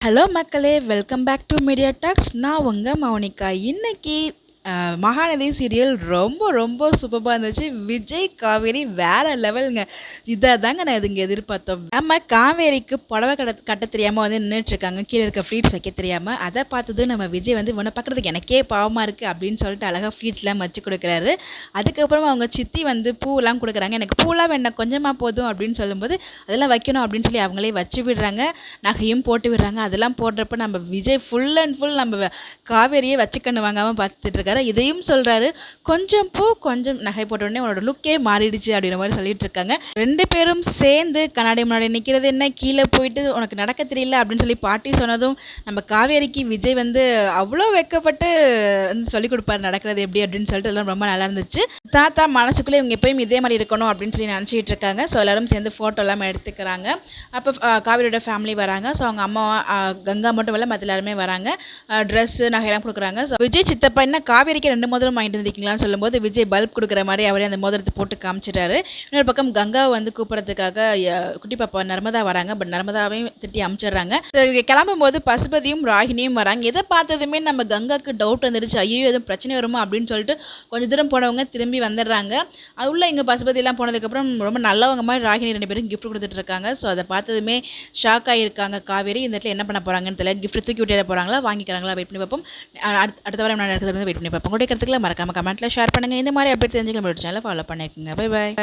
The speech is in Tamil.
ஹலோ மக்களே! Welcome back to media talks. நான் உங்க மௌனிகா. இன்னைக்கு மகாநதி சீரியல் ரொம்ப ரொம்ப சூப்பர்பா இருந்துச்சு. விஜய், காவேரி வேற லெவலுங்க. இதாங்க நான் இங்க எதிர்பார்த்தோம். நம்ம காவேரிக்கு புடவை கட்ட தெரியாம வந்து நின்னுட்டுருக்காங்க. கீழ இருக்க ஃப்ளீட்ஸ் வைக்க தெரியாம. அத பார்த்ததும் நம்ம விஜய் வந்து உன்ன பார்க்குறதுக்கு எனக்கே பாவமா இருக்கு அப்படின்னு சொல்லிட்டு அழகா ஃப்ளீட்ஸ்லாம் வச்சு குடுக்குறாரு. அதுக்கப்புறம் அவங்க சித்தி வந்து பூலாம் குடுக்குறாங்க. எனக்கு பூலாம் வேண்டாம் கொஞ்சமா போதும் அப்படின்னு சொல்லும்போது, அதெல்லாம் வைக்கணும் அப்படின்னு சொல்லி அவங்களே வச்சு விடுறாங்க. நகையும் போட்டு விடுறாங்க. அதெல்லாம் போடுறப்ப நம்ம விஜய் ஃபுல் அண்ட் ஃபுல் நம்ம காவேரியே வச்சு கண்ணு வாங்காம பார்த்துட்டு இருக்காரு. இதையும் சொல்றாரு, கொஞ்சம் பூ கொஞ்சம் நகை போட்ட உடனே உன்னோட லுக்கே மாறிடுச்சு அப்படின்ற மாதிரி சொல்லிட்டு இருக்காங்க. 2 பேரும் சேர்ந்து கண்ணாடி முன்னாடி நிக்கிறது என்ன, கீழே போயிட்டு உனக்கு நடக்க தெரியல அப்படின்னு சொல்லி பாட்டி சொன்னதும் நம்ம காவேரிக்கு விஜய் வந்து அவ்வளோ வெட்கப்பட்டு சொல்லிக் கொடுப்பாரு நடக்கிறது எப்படி அப்படின்னு சொல்லிட்டு எல்லாம் ரொம்ப நல்லா இருந்துச்சு. தாத்தா மனசுக்குள்ளே இவங்க எப்பயும் இதே மாதிரி இருக்கணும் அப்படின்னு சொல்லி நினச்சிட்டு இருக்காங்க. ஸோ எல்லாரும் சேர்ந்து ஃபோட்டோ எல்லாம் எடுத்துக்கிறாங்க. அப்போ காவேரியோட ஃபேமிலி வராங்க. ஸோ அவங்க அம்மா கங்கா மட்டும் இல்லை மற்ற எல்லாருமே வராங்க. ட்ரெஸ்ஸு நகையெல்லாம் கொடுக்குறாங்க. ஸோ விஜய் சித்தப்பா என்ன காவேரிக்கு 2 மோதிரம் வாங்கிட்டு வந்திருக்கீங்களான்னு சொல்லும்போது விஜய் பல்ப் கொடுக்குற மாதிரி அவரே அந்த மோதிரத்தை போட்டு காமிச்சிட்டாரு. இன்னொரு பக்கம் கங்காவை வந்து கூப்பிட்றதுக்காக குட்டி பாப்பா நர்மதா வராங்க. பட் நர்மதாவையும் திட்டி அமுச்சிடுறாங்க. கிளம்பும் போது பசுபதியும் ராகினியும் வராங்க. எதை பார்த்ததுமே நம்ம கங்காக்கு டவுட் வந்துடுச்சு. ஐயோ எதுவும் பிரச்சனை வருமா அப்படின்னு சொல்லிட்டு கொஞ்சம் தூரம் போனவங்க திரும்பி வந்துடுறாங்க. அது உள்ள இங்கே பசுபதி எல்லாம் போனதுக்கப்புறம் ரொம்ப நல்லவங்க மாதிரி ராகினி 2 பேரும் கிஃப்ட் கொடுத்துட்டு இருக்காங்க. ஸோ அதை பார்த்ததுமே ஷாக் ஆகியிருக்காங்க காவேரி. இந்த இடத்துல என்ன பண்ண போகிறாங்கன்னு தெரியல. கிஃப்ட் தூக்கி விட்டு போகிறாங்களா வாங்கிக்கிறாங்களா வெயிட் பண்ணி பார்ப்போம். அடுத்த வாரம் என்ன நடக்குது வெயிட் பண்ணி பார்ப்போம். உங்களுடைய கருத்துக்களை மறக்காம கமெண்ட்ல ஷேர் பண்ணுங்க. இந்த மாதிரி அப்டேட் தெரிஞ்சுக்க நம்ம சேனலை ஃபாலோ பண்ணிக்கோங்க. Bye bye.